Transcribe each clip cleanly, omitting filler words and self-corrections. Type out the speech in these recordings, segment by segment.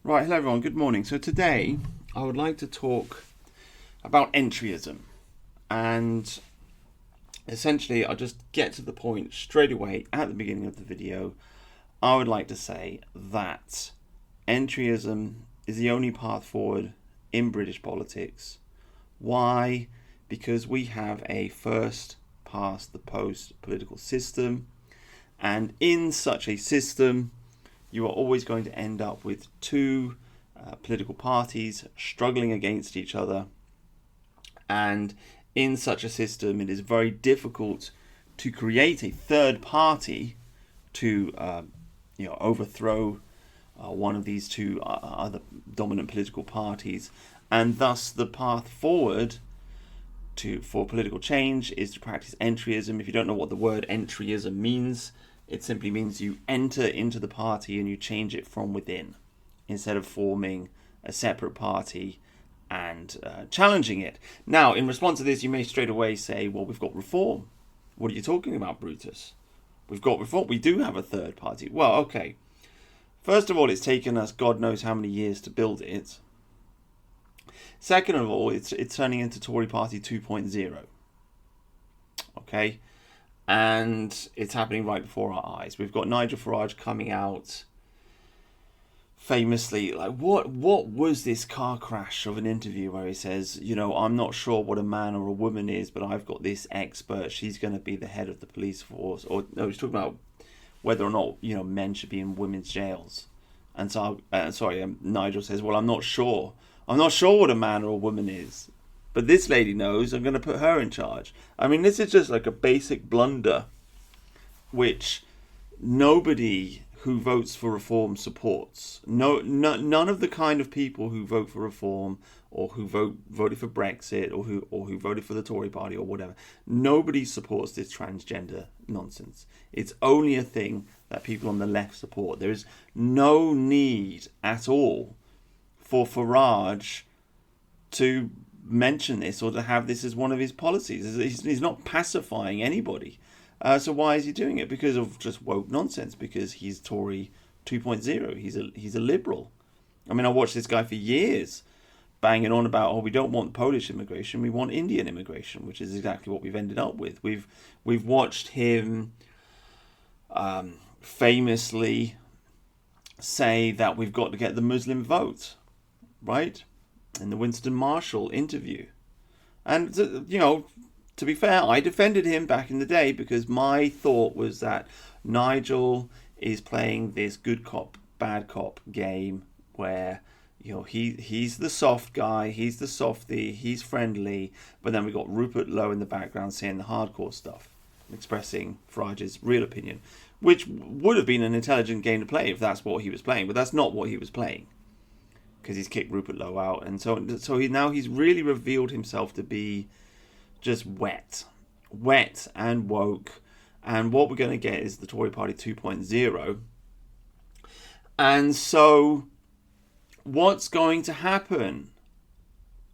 Right, hello everyone, good morning. So today I would like to talk about entryism, and essentially I'll just get to the point straight away at the beginning of the video. I would like to say that entryism is the only path forward in British politics. Why? Because we have a first past the post political system, and in such a system you are always going to end up with two political parties struggling against each other. And in such a system, it is very difficult to create a third party to overthrow one of these two other dominant political parties. And thus the path forward for political change is to practice entryism. If you don't know what the word entryism means, it simply means you enter into the party and you change it from within, instead of forming a separate party and challenging it. Now, in response to this, you may straight away say, well, we've got reform. What are you talking about, Brutus? We've got reform. We do have a third party. Well, okay. First of all, it's taken us God knows how many years to build it. Second of all, it's turning into Tory Party 2.0. Okay? And it's happening right before our eyes. We've got Nigel Farage coming out famously, like, what was this car crash of an interview where he says, I'm not sure what a man or a woman is, but I've got this expert, she's going to be the head of the police force. Or no, he's talking about whether or not men should be in women's jails. And so Nigel says, well, I'm not sure what a man or a woman is, but this lady knows, I'm going to put her in charge. I mean, this is just like a basic blunder which nobody who votes for reform supports. None of the kind of people who vote for reform or who voted for Brexit or who voted for the Tory party or whatever, nobody supports this transgender nonsense. It's only a thing that people on the left support. There is no need at all for Farage to mention this or to have this as one of his policies. He's not pacifying anybody. So why is he doing it? Because of just woke nonsense. Because he's Tory 2.0. He's a liberal. I mean, I watched this guy for years banging on about, we don't want Polish immigration, we want Indian immigration, which is exactly what we've ended up with. We've watched him famously say that we've got to get the Muslim vote, right? In the Winston Marshall interview. And, to be fair, I defended him back in the day because my thought was that Nigel is playing this good cop, bad cop game where, he's the soft guy, he's the softie, he's friendly, but then we got Rupert Lowe in the background saying the hardcore stuff, expressing Farage's real opinion, which would have been an intelligent game to play if that's what he was playing, but that's not what he was playing. Because he's kicked Rupert Lowe out, and so he's really revealed himself to be just wet and woke, and what we're going to get is the Tory Party 2.0. And so, what's going to happen?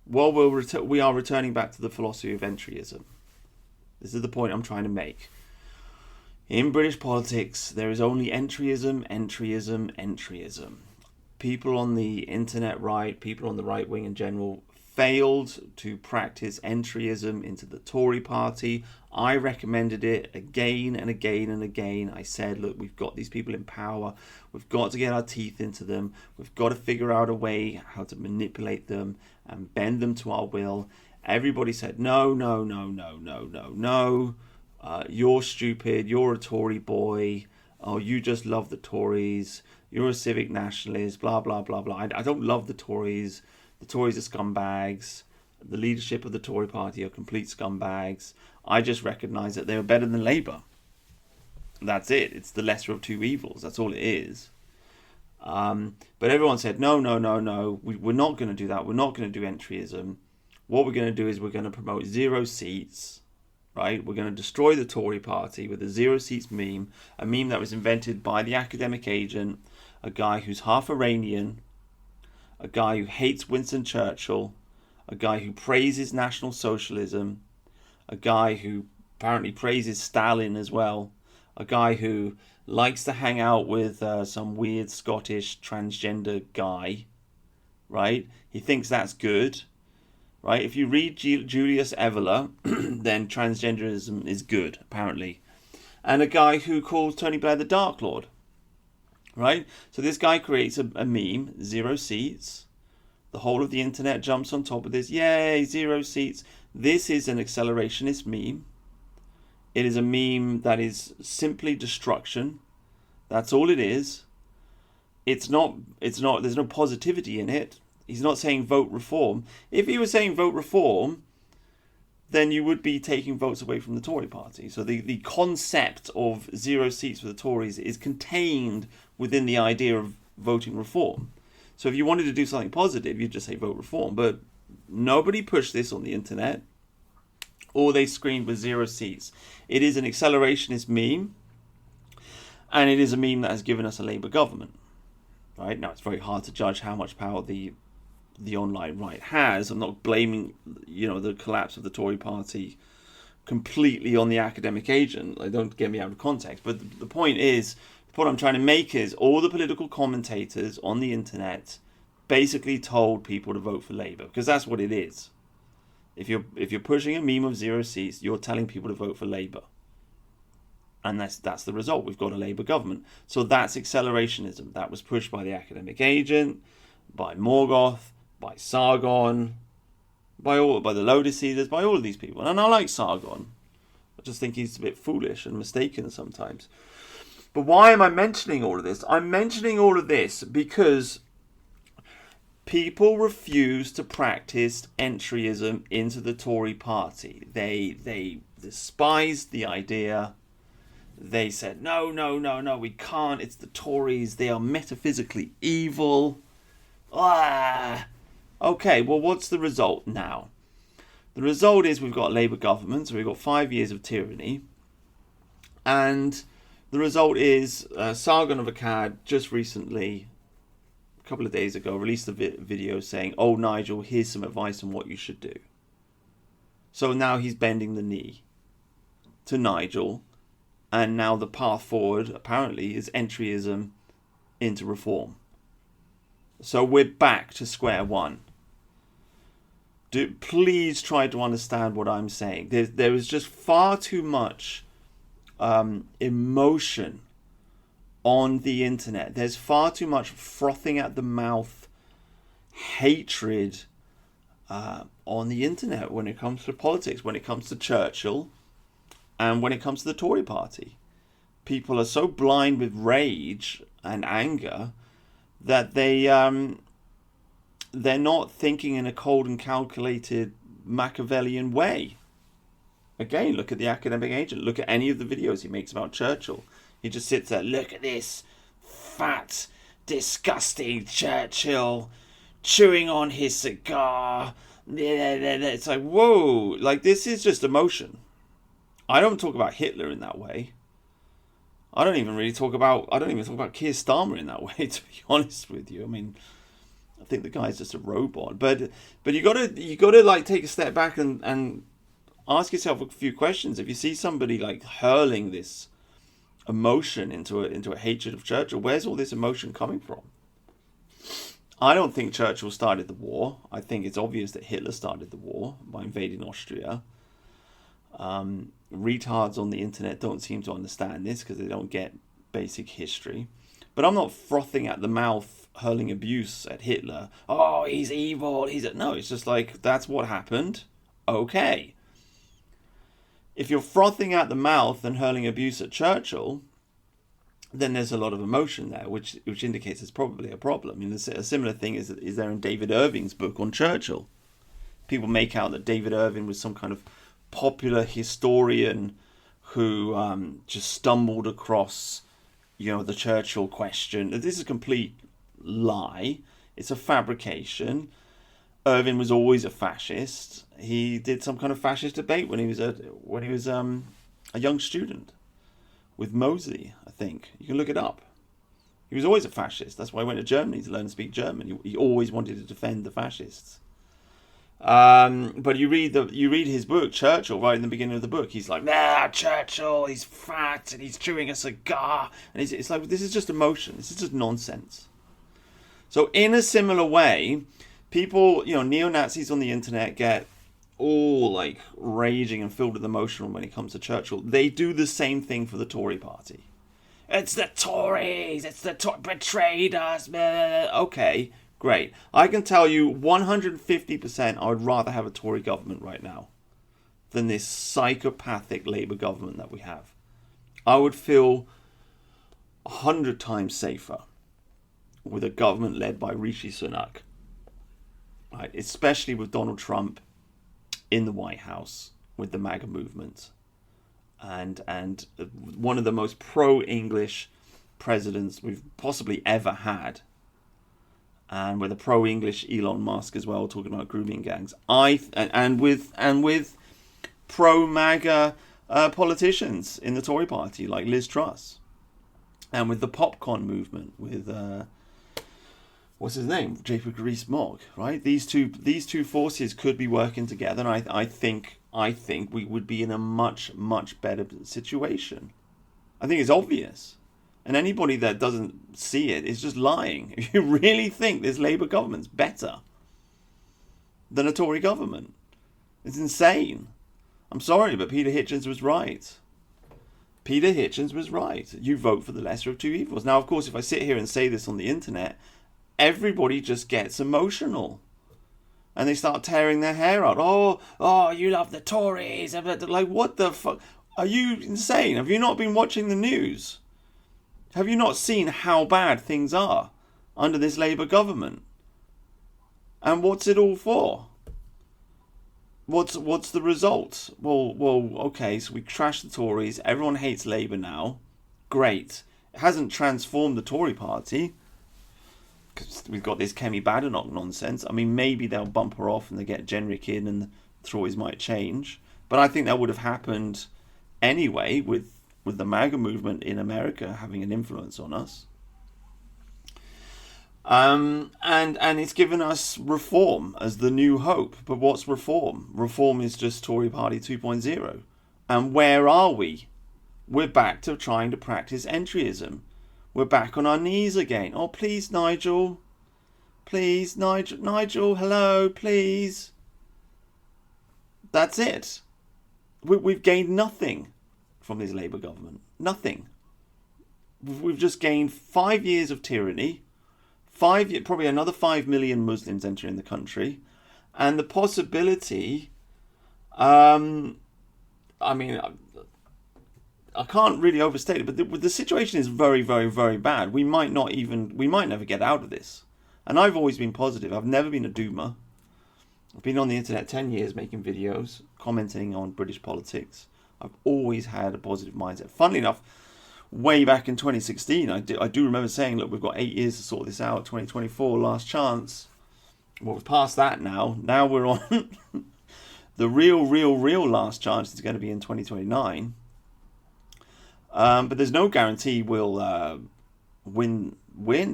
Well, we are returning back to the philosophy of entryism. This is the point I'm trying to make. In British politics, there is only entryism, entryism, entryism. People on the internet right, people on the right wing in general, failed to practice entryism into the Tory party. I recommended it again and again and again. I said, look, we've got these people in power. We've got to get our teeth into them. We've got to figure out a way how to manipulate them and bend them to our will. Everybody said, no. You're stupid. You're a Tory boy. Oh, you just love the Tories. You're a civic nationalist, blah, blah, blah, blah. I don't love the Tories. The Tories are scumbags. The leadership of the Tory party are complete scumbags. I just recognise that they're better than Labour. That's it. It's the lesser of two evils. That's all it is. But everyone said, no. We're not going to do that. We're not going to do entryism. What we're going to do is we're going to promote 0 seats. Right? We're going to destroy the Tory party with a 0 seats meme. A meme that was invented by the academic agent, a guy who's half Iranian, a guy who hates Winston Churchill, a guy who praises National Socialism, a guy who apparently praises Stalin as well, a guy who likes to hang out with some weird Scottish transgender guy, right? He thinks that's good, right? If you read Julius Evola, then transgenderism is good, apparently. And a guy who calls Tony Blair the Dark Lord, right? So this guy creates a meme, 0 seats. The whole of the internet jumps on top of this. Yay, 0 seats. This is an accelerationist meme. It is a meme that is simply destruction. That's all it is. It's not, there's no positivity in it. He's not saying vote reform. If he was saying vote reform, then you would be taking votes away from the Tory party. So the concept of 0 seats for the Tories is contained within the idea of voting reform. So if you wanted to do something positive, you'd just say vote reform. But nobody pushed this on the internet. All they screamed was 0 seats. It is an accelerationist meme. And it is a meme that has given us a Labour government. Right? Now, it's very hard to judge how much power the online right has. I'm not blaming, the collapse of the Tory party completely on the academic agent. Don't get me out of context. But the point I'm trying to make is all the political commentators on the internet basically told people to vote for Labour, because that's what it is. If you're pushing a meme of 0 seats, you're telling people to vote for Labour. And that's the result. We've got a Labour government. So that's accelerationism. That was pushed by the academic agent, by Morgoth, by Sargon, by the Lotus Eaters, by all of these people. And I like Sargon. I just think he's a bit foolish and mistaken sometimes. But why am I mentioning all of this? I'm mentioning all of this because people refuse to practice entryism into the Tory party. They despised the idea. They said, no, we can't. It's the Tories. They are metaphysically evil. Okay, well, what's the result now? The result is we've got a Labour government, so we've got 5 years of tyranny. And the result is Sargon of Akkad just recently, a couple of days ago, released a video saying, oh, Nigel, here's some advice on what you should do. So now he's bending the knee to Nigel. And now the path forward, apparently, is entryism into reform. So we're back to square one. Please try to understand what I'm saying. There is just far too much emotion on the internet. There's far too much frothing at the mouth hatred on the internet when it comes to politics, when it comes to Churchill, and when it comes to the Tory party. People are so blind with rage and anger that they're not thinking in a cold and calculated Machiavellian way. Again, look at the academic agent. Look at any of the videos he makes about Churchill. He just sits there, look at this fat, disgusting Churchill chewing on his cigar. It's like, whoa, like this is just emotion. I don't talk about Hitler in that way. I don't even talk about Keir Starmer in that way, to be honest with you. I mean, I think the guy's just a robot. But you gotta like take a step back and ask yourself a few questions. If you see somebody like hurling this emotion into a hatred of Churchill, where's all this emotion coming from? I don't think Churchill started the war. I think it's obvious that Hitler started the war by invading Austria. Retards on the internet don't seem to understand this because they don't get basic history. But I'm not frothing at the mouth, hurling abuse at Hitler. Oh, he's evil. No, it's just like, that's what happened. Okay. If you're frothing at the mouth and hurling abuse at Churchill, then there's a lot of emotion there, which indicates it's probably a problem. I mean, a similar thing is there in David Irving's book on Churchill. People make out that David Irving was some kind of popular historian who just stumbled across, the Churchill question. This is a complete lie. It's a fabrication. Irving was always a fascist. He did some kind of fascist debate when he was a young student with Mosley, I think. You can look it up. He was always a fascist. That's why he went to Germany to learn to speak German. He always wanted to defend the fascists. But you read his book, Churchill, right in the beginning of the book. He's like, nah, Churchill, he's fat and he's chewing a cigar, and it's like, this is just emotion. This is just nonsense. So in a similar way, people, neo-Nazis on the internet get all like raging and filled with emotion when it comes to Churchill. They do the same thing for the Tory party. It's the Tories. It's the betrayed us. Okay, great. I can tell you 150% I would rather have a Tory government right now than this psychopathic Labour government that we have. I would feel 100 times safer with a government led by Rishi Sunak, right? Especially with Donald Trump in the White House with the MAGA movement. And one of the most pro-English presidents we've possibly ever had, and with a pro-English Elon Musk as well, talking about grooming gangs. And with pro-MAGA politicians in the Tory party like Liz Truss, and with the popcorn movement with what's his name, Jacob Rees-Mogg, right? These two forces could be working together, and I think we would be in a much better situation. I think it's obvious, and anybody that doesn't see it is just lying. If you really think this Labour government's better than a Tory government, it's insane. I'm sorry, but Peter Hitchens was right. Peter Hitchens was right. You vote for the lesser of two evils. Now, of course, if I sit here and say this on the internet, everybody just gets emotional. And they start tearing their hair out. Oh, you love the Tories. Like, what the fuck? Are you insane? Have you not been watching the news? Have you not seen how bad things are under this Labour government? And what's it all for? What's the result? Well, okay, so we trashed the Tories. Everyone hates Labour now. Great. It hasn't transformed the Tory party, because we've got this Kemi Badenoch nonsense. I mean, maybe they'll bump her off and they get Jenrick in and the Tories might change. But I think that would have happened anyway with the MAGA movement in America having an influence on us. And it's given us reform as the new hope. But what's reform? Reform is just Tory Party 2.0. And where are we? We're back to trying to practice entryism. We're back on our knees again. Oh, please, Nigel. Please, Nigel, hello, please. That's it. We've gained nothing from this Labour government. Nothing. We've just gained 5 years of tyranny. Probably another 5 million Muslims entering the country. And the possibility... I can't really overstate it, but the situation is very, very, very bad. We might never get out of this. And I've always been positive. I've never been a doomer. I've been on the internet 10 years making videos, commenting on British politics. I've always had a positive mindset. Funnily enough, way back in 2016, I do remember saying, look, we've got 8 years to sort this out, 2024, last chance. Well, we're past that now. Now we're on the real last chance is going to be in 2029. But there's no guarantee we'll win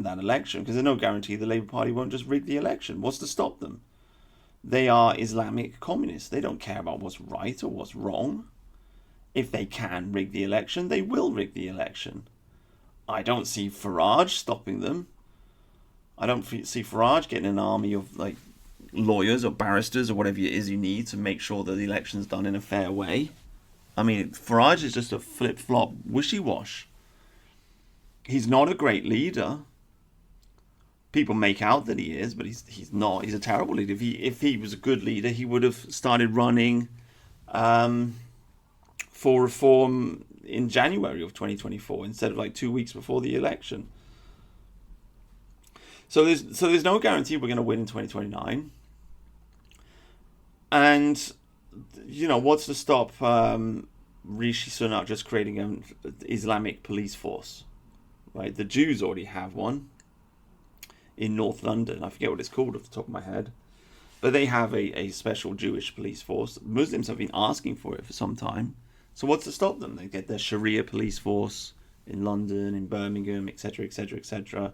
that election, because there's no guarantee the Labour Party won't just rig the election. What's to stop them? They are Islamic communists. They don't care about what's right or what's wrong. If they can rig the election, they will rig the election. I don't see Farage stopping them. I don't see Farage getting an army of like lawyers or barristers or whatever it is you need to make sure that the election's done in a fair way. I mean, Farage is just a flip-flop wishy-wash. He's not a great leader. People make out that he is, but he's not. He's a terrible leader. If he was a good leader, he would have started running for reform in January of 2024 instead of like 2 weeks before the election. So there's no guarantee we're going to win in 2029. And what's to stop Rishi Sunak just creating an Islamic police force? Right, the Jews already have one in North London. I forget what it's called off the top of my head, but they have a special Jewish police force. Muslims have been asking for it for some time. So what's to stop them? They get their Sharia police force in London, in Birmingham, etc., etc., etc.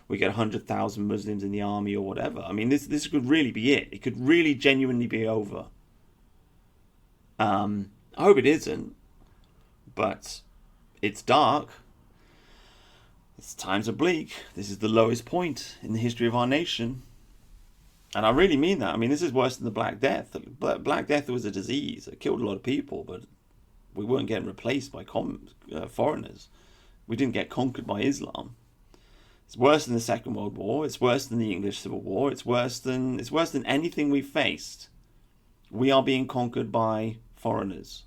we get 100,000 Muslims in the army or whatever. I mean, this could really be it. It could really genuinely be over. I hope it isn't, but it's dark. Times are bleak. This is the lowest point in the history of our nation. And I really mean that. I mean, this is worse than the Black Death. Black Death was a disease. It killed a lot of people, but we weren't getting replaced by foreigners. We didn't get conquered by Islam. It's worse than the Second World War. It's worse than the English Civil War. It's worse than anything we've faced. We are being conquered by foreigners.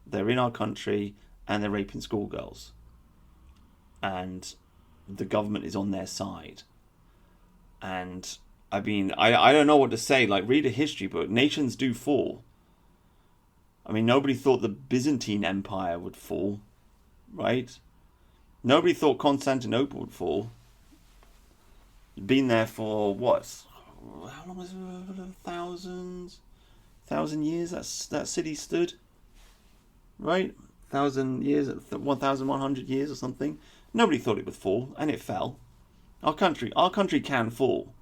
They're in our country and they're raping schoolgirls. And the government is on their side. And I mean, I don't know what to say. Like, read a history book. Nations do fall. I mean, nobody thought the Byzantine Empire would fall, right? Nobody thought Constantinople would fall. Been there for what? How long was it? 1,000 years that city stood, right? 1,000 years, 1,100 years or something. Nobody thought it would fall, and it fell. Our country can fall.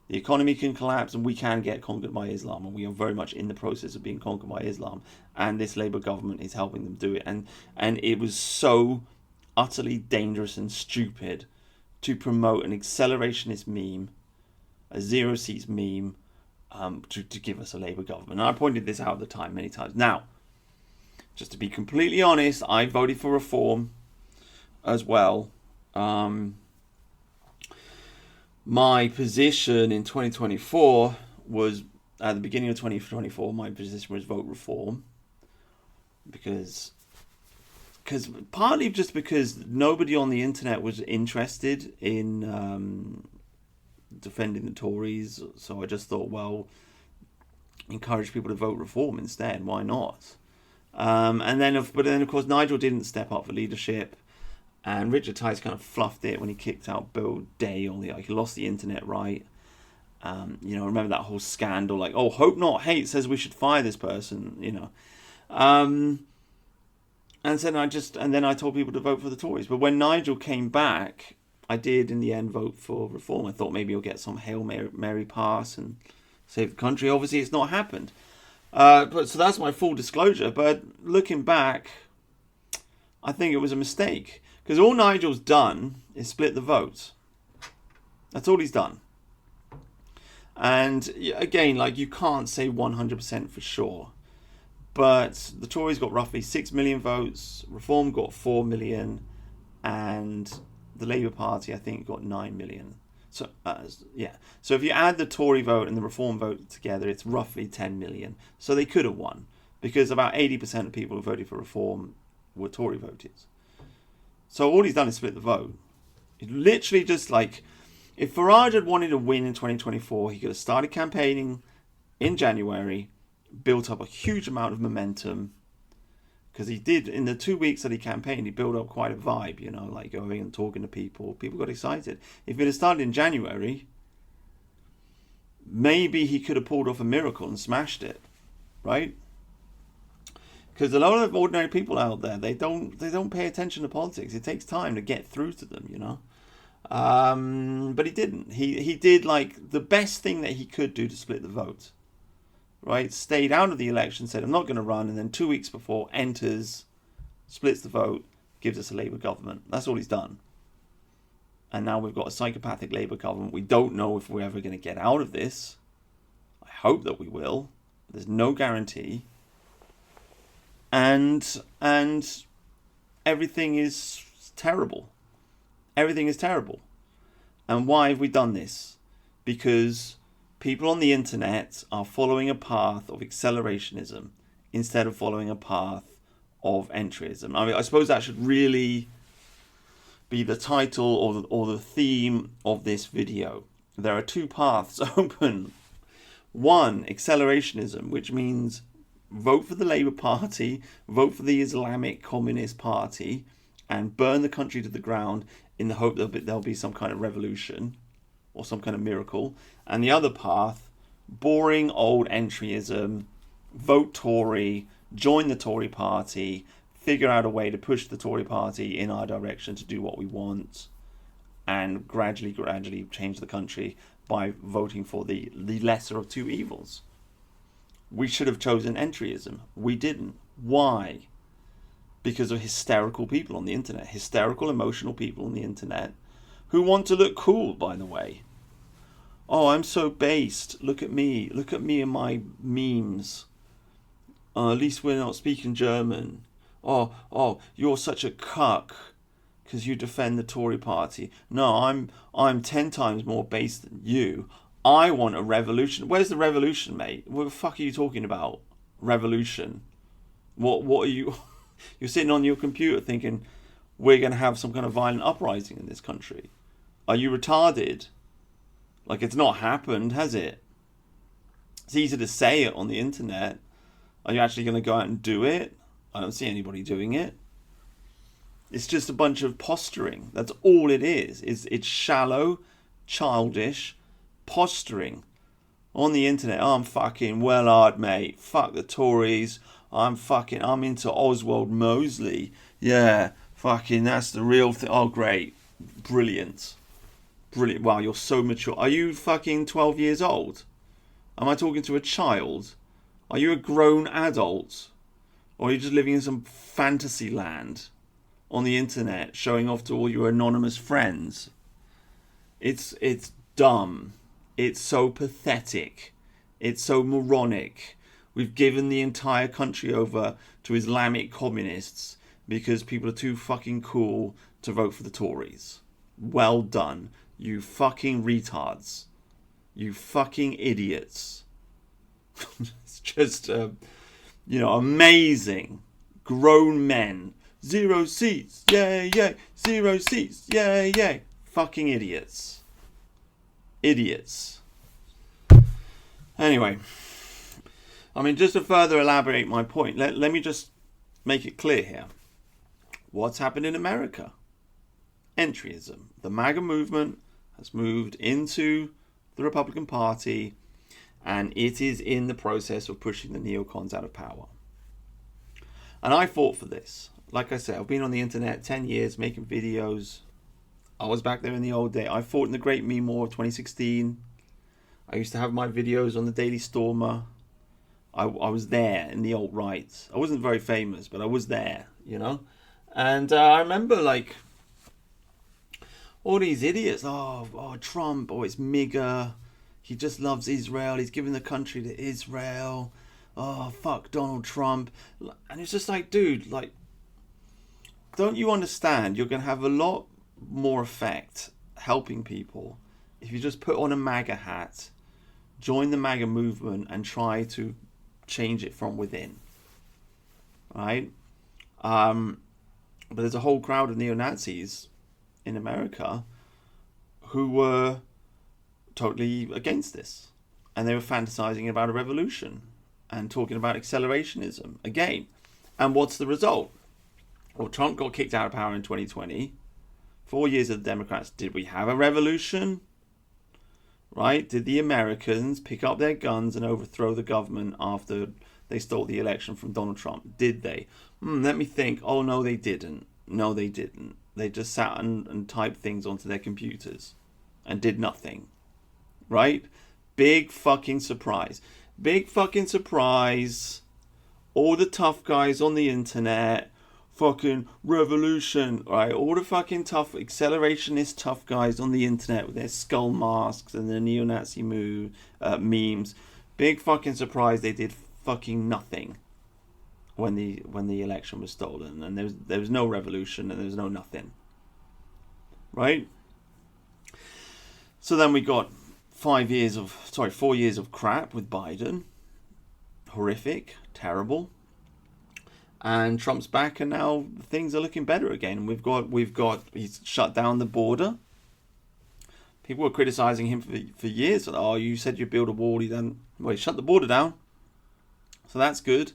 The economy can collapse, and we can get conquered by Islam, and we are very much in the process of being conquered by Islam. And this Labour government is helping them do it. And it was so utterly dangerous and stupid to promote an accelerationist meme, a zero seats meme, to give us a Labour government. And I pointed this out at the time many times. Now, just to be completely honest, I voted for reform as well. My position in 2024 was, at the beginning of 2024, my position was vote reform. Because partly just because nobody on the internet was interested in defending the Tories. So I just thought, well, encourage people to vote reform instead. Why not? But then of course Nigel didn't step up for leadership, and Richard Tice kind of fluffed it when he kicked out Bill Day on he lost the internet right. Remember that whole scandal, like, oh, Hope Not Hate says we should fire this person, and then I told people to vote for the Tories. But when Nigel came back, I did in the end vote for reform. I thought maybe he'll get some Hail Mary pass and save the country. Obviously, it's not happened. So that's my full disclosure. But looking back, I think it was a mistake. Because all Nigel's done is split the vote. That's all he's done. And again, you can't say 100% for sure. But the Tories got roughly 6 million votes. Reform got 4 million. And the Labour Party, I think, got 9 million. So, So if you add the Tory vote and the Reform vote together, it's roughly 10 million. So they could have won. Because about 80% of people who voted for Reform were Tory voters. So all he's done is split the vote. It literally just if Farage had wanted to win in 2024, he could have started campaigning in January, built up a huge amount of momentum, because he did, in the 2 weeks that he campaigned, he built up quite a vibe, going and talking to people. People got excited. If it had started in January, maybe he could have pulled off a miracle and smashed it, right? Because a lot of ordinary people out there, they don't pay attention to politics. It takes time to get through to them, But he didn't. He did the best thing that he could do to split the vote. Right? Stayed out of the election, said I'm not going to run, and then 2 weeks before enters, splits the vote, gives us a Labour government. That's all he's done. And now we've got a psychopathic Labour government. We don't know if we're ever going to get out of this. I hope that we will. There's no guarantee. And everything is terrible. Everything is terrible. And why have we done this? Because people on the internet are following a path of accelerationism instead of following a path of entryism. I mean, I suppose that should really be the title or the theme of this video. There are two paths open. One, accelerationism, which means vote for the Labour Party, vote for the Islamic Communist Party, and burn the country to the ground in the hope that there'll be some kind of revolution or some kind of miracle. And the other path, boring old entryism, vote Tory, join the Tory Party, figure out a way to push the Tory Party in our direction to do what we want, and gradually change the country by voting for the lesser of two evils. We should have chosen entryism. We didn't. Why? Because of hysterical people on the internet. Hysterical, emotional people on the internet who want to look cool, by the way. Oh, I'm so based. Look at me. Look at me and my memes. At least we're not speaking German. Oh, you're such a cuck because you defend the Tory party. No, I'm 10 times more based than you. I want a revolution. Where's the revolution, mate? What the fuck are you talking about? Revolution. What are you... You're sitting on your computer thinking, we're going to have some kind of violent uprising in this country. Are you retarded? Like, it's not happened, has it? It's easy to say it on the internet. Are you actually going to go out and do it? I don't see anybody doing it. It's just a bunch of posturing. That's all it is. It's shallow, childish posturing on the internet. Oh, I'm fucking well-hard, mate. Fuck the Tories. I'm into Oswald Mosley. Yeah, fucking, that's the real thing. Oh, great. Brilliant. Wow, you're so mature. Are you fucking 12 years old? Am I talking to a child? Are you a grown adult? Or are you just living in some fantasy land on the internet, showing off to all your anonymous friends? It's dumb. It's so pathetic. It's so moronic. We've given the entire country over to Islamic communists because people are too fucking cool to vote for the Tories. Well done, you fucking retards. You fucking idiots. It's just, amazing. Grown men. 0 seats. Yay, yay. 0 seats. Yay, yay. Fucking idiots. Idiots. Anyway. Just to further elaborate my point, let me just make it clear here. What's happened in America? Entryism. The MAGA movement has moved into the Republican Party, and it is in the process of pushing the neocons out of power. And I fought for this. Like I said, I've been on the internet 10 years making videos. I was back there in the old day. I fought in the Great Meme War of 2016. I used to have my videos on the Daily Stormer. I was there in the alt-right. I wasn't very famous, but I was there, And I remember, all these idiots. Oh, Trump. Oh, it's MIGA. He just loves Israel. He's giving the country to Israel. Oh, fuck Donald Trump. And it's just like, dude, don't you understand? You're going to have a lot more effect helping people if you just put on a MAGA hat, join the MAGA movement, and try to change it from within, right? But there's a whole crowd of neo-Nazis in America who were totally against this, and they were fantasizing about a revolution and talking about accelerationism again. And what's the result? Well, Trump got kicked out of power in 2020. 4 years of the Democrats. Did we have a revolution? Right? Did the Americans pick up their guns and overthrow the government after they stole the election from Donald Trump? Did they? Let me think. Oh, no, they didn't. No, they didn't. They just sat and typed things onto their computers and did nothing. Right? Big fucking surprise. Big fucking surprise. All the tough guys on the internet. Fucking revolution, right? All the fucking tough, accelerationist tough guys on the internet with their skull masks and their neo-Nazi memes. Big fucking surprise, they did fucking nothing when the election was stolen, and there was no revolution and there was no nothing, right? So then we got 4 years of crap with Biden, horrific, terrible. And Trump's back, and now things are looking better again. We've got he's shut down the border. People were criticizing him for years. Oh, you said you'd build a wall. He shut the border down. So that's good.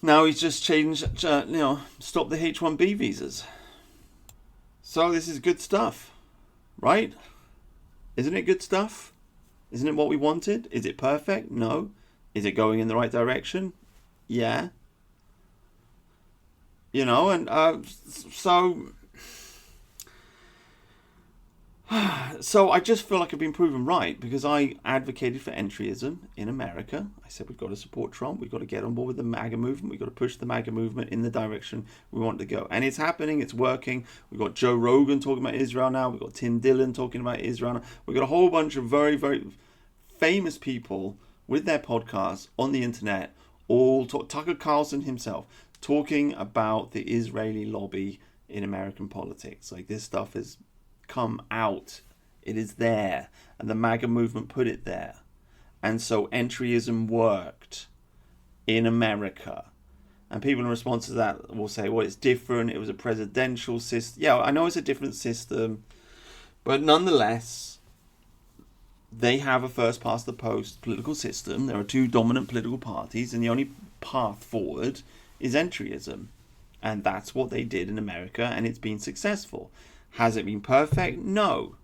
Now he's just changed, stop the H-1B visas. So this is good stuff, right? Isn't it good stuff? Isn't it what we wanted? Is it perfect? No. Is it going in the right direction? Yeah. So So I just feel like I've been proven right because I advocated for entryism in America. I said we've got to support Trump. We've got to get on board with the MAGA movement. We've got to push the MAGA movement in the direction we want to go. And it's happening. It's working. We've got Joe Rogan talking about Israel now. We've got Tim Dillon talking about Israel now. We've got a whole bunch of very, very famous people with their podcasts on the internet, all talk. Tucker Carlson himself talking about the Israeli lobby in American politics. Like, this stuff has come out. It is there. And the MAGA movement put it there. And so entryism worked in America. And people in response to that will say, well, it's different. It was a presidential system. Yeah, I know it's a different system. But nonetheless, they have a first past the post political system. There are two dominant political parties. And the only path forward is entryism. And that's what they did in America. And it's been successful. Has it been perfect? No.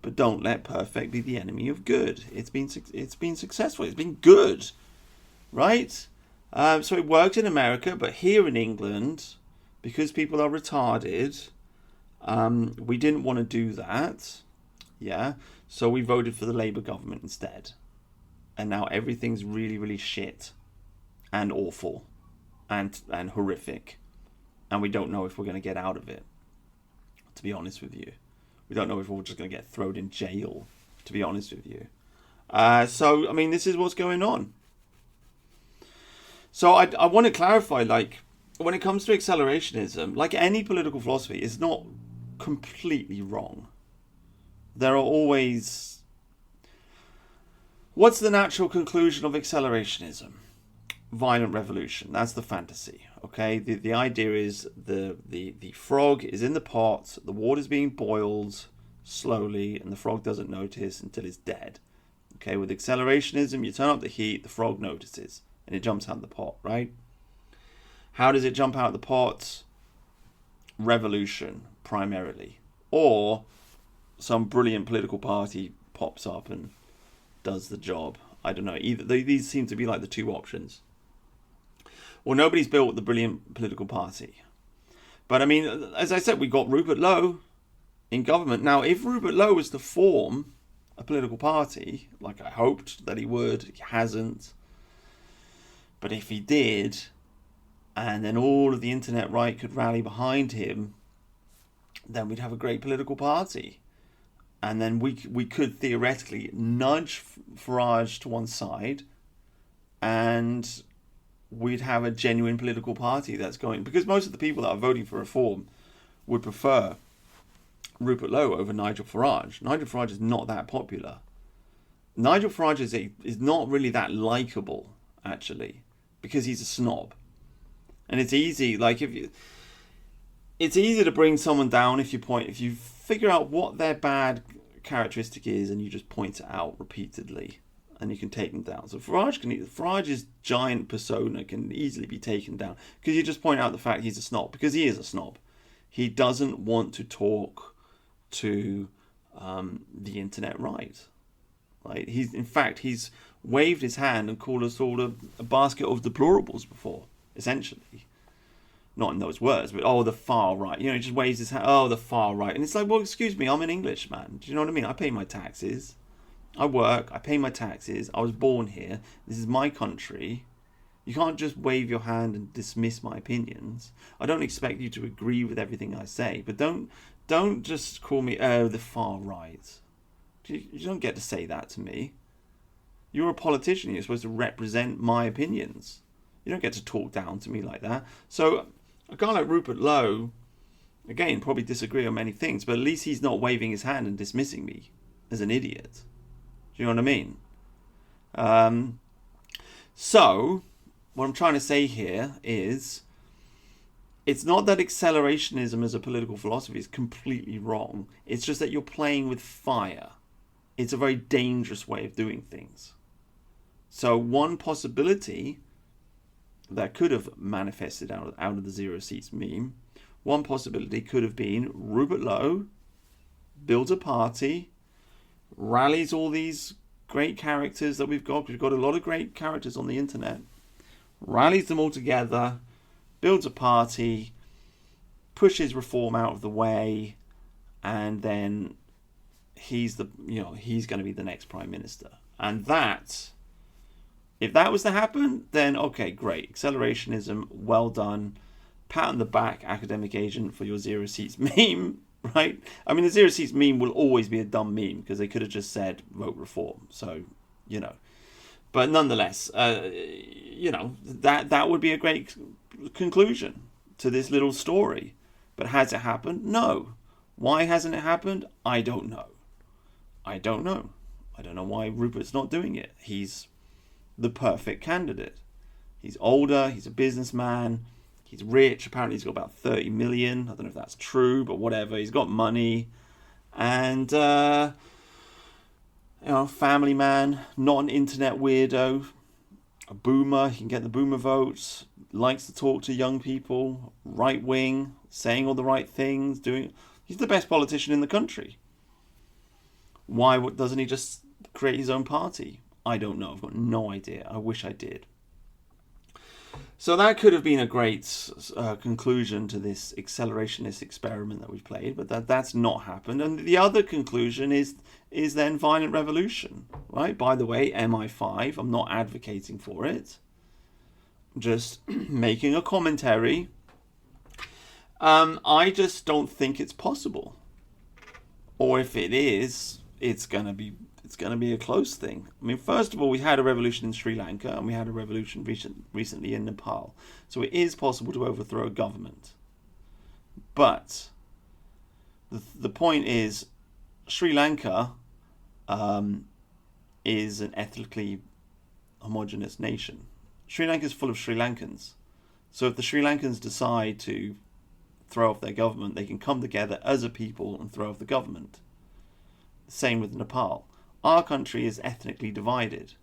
But don't let perfect be the enemy of good. It's been successful. It's been good. Right? So it worked in America, but here in England, because people are retarded, we didn't want to do that. Yeah. So we voted for the Labour government instead. And now everything's really, really shit and awful and horrific. And we don't know if we're going to get out of it, to be honest with you. We don't know if we're just going to get thrown in jail, to be honest with you. So, I mean, this is what's going on. So I want to clarify, like, when it comes to accelerationism, like any political philosophy, it's not completely wrong. There are always... What's the natural conclusion of accelerationism? Violent revolution. That's the fantasy. Okay, the idea is the frog is in the pot, the water's being boiled slowly, and the frog doesn't notice until it's dead. Okay, with accelerationism, you turn up the heat, the frog notices, and it jumps out of the pot, right? How does it jump out of the pot? Revolution, primarily. Or some brilliant political party pops up and does the job. I don't know. Either these seem to be like the two options. Well, nobody's built the brilliant political party. But I mean, as I said, we got Rupert Lowe in government. Now, if Rupert Lowe was to form a political party, like I hoped that he would, he hasn't. But if he did, and then all of the internet right could rally behind him, then we'd have a great political party. And then we could theoretically nudge Farage to one side, and we'd have a genuine political party that's going... Because most of the people that are voting for reform would prefer Rupert Lowe over Nigel Farage. Nigel Farage is not that popular. Nigel Farage is not really that likable, actually, because he's a snob. And it's easy, like, it's easy to bring someone down if you figure out what their bad characteristic is and you just point it out repeatedly. And you can take them down. So Farage's giant persona can easily be taken down because you just point out the fact he's a snob, because he is a snob. He doesn't want to talk to the internet right. He's waved his hand and called us all a basket of deplorables before, essentially. Not in those words, but the far right. You know, he just waves his hand. Oh, the far right, and it's like, well, excuse me, I'm an Englishman. Do you know what I mean? I pay my taxes. I work, I pay my taxes, I was born here, this is my country. You can't just wave your hand and dismiss my opinions. I don't expect you to agree with everything I say, but don't just call me, the far right. You don't get to say that to me. You're a politician, you're supposed to represent my opinions. You don't get to talk down to me like that. So, a guy like Rupert Lowe, again, probably disagree on many things, but at least he's not waving his hand and dismissing me as an idiot. Do you know what I mean? So, what I'm trying to say here is, it's not that accelerationism as a political philosophy is completely wrong. It's just that you're playing with fire. It's a very dangerous way of doing things. So one possibility that could have manifested out of the Zero Seats meme, one possibility could have been Rupert Lowe builds a party, rallies all these great characters that we've got. We've got a lot of great characters on the internet. Rallies them all together, builds a party, pushes reform out of the way, and then he's going to be the next prime minister. And that, if that was to happen, then okay, great. Accelerationism, well done. Pat on the back, academic agent, for your zero seats meme, right? I mean, the zero seats meme will always be a dumb meme because they could have just said vote reform. So, but nonetheless, that would be a great conclusion to this little story. But has it happened? No. Why hasn't it happened? I don't know. I don't know why Rupert's not doing it. He's the perfect candidate. He's older, he's a businessman, he's rich. Apparently he's got about 30 million. I don't know if that's true, but whatever. He's got money. And, family man, not an internet weirdo, a boomer. He can get the boomer votes, likes to talk to young people, right wing, saying all the right things, he's the best politician in the country. Why doesn't he just create his own party? I don't know. I've got no idea. I wish I did. So that could have been a great conclusion to this accelerationist experiment that we've played, but that's not happened. And the other conclusion is then violent revolution, right? By the way, MI5, I'm not advocating for it. I'm just making a commentary. I just don't think it's possible. Or if it is, it's gonna be a close thing. I mean, first of all, we had a revolution in Sri Lanka and we had a revolution recently in Nepal. So it is possible to overthrow a government. But the point is, Sri Lanka is an ethnically homogenous nation. Sri Lanka is full of Sri Lankans. So if the Sri Lankans decide to throw off their government, they can come together as a people and throw off the government. Same with Nepal. Our country is ethnically divided.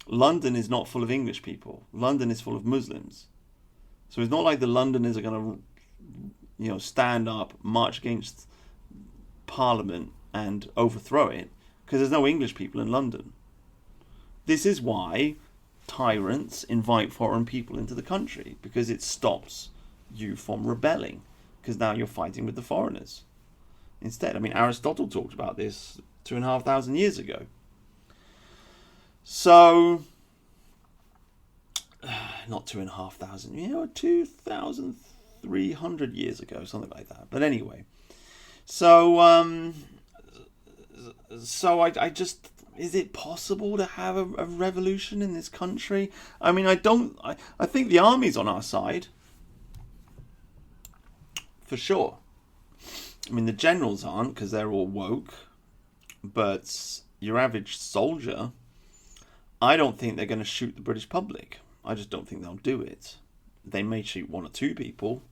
London is not full of English people. London is full of Muslims. So it's not like the Londoners are going to, stand up, march against Parliament and overthrow it, because there's no English people in London. This is why tyrants invite foreign people into the country, because it stops you from rebelling, because now you're fighting with the foreigners. Instead, I mean, Aristotle talked about this 2,500 years ago. So, not 2,500, 2,300 years ago, something like that. But anyway, so I just, is it possible to have a revolution in this country? I mean, I think the army's on our side, for sure. I mean, the generals aren't, because they're all woke. But your average soldier, I don't think they're going to shoot the British public. I just don't think they'll do it. They may shoot one or two people.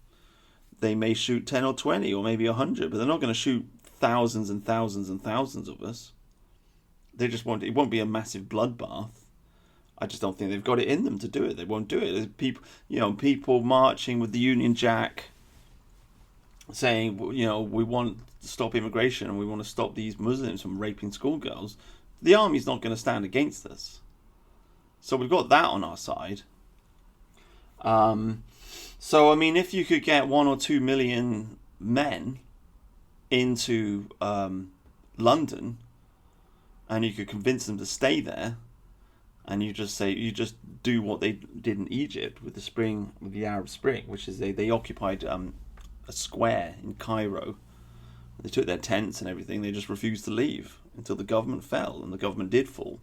They may shoot 10 or 20 or maybe 100, but they're not going to shoot thousands and thousands and thousands of us. They just won't. It won't be a massive bloodbath. I just don't think they've got it in them to do it. They won't do it. There's people marching with the Union Jack, saying, we want to stop immigration and we want to stop these Muslims from raping schoolgirls. The army's not going to stand against us. So we've got that on our side. So, I mean, if you could get 1 or 2 million men into London and you could convince them to stay there, and you just do what they did in Egypt with the Arab Spring, which is they occupied a square in Cairo. They took their tents and everything. They just refused to leave until the government fell, and the government did fall.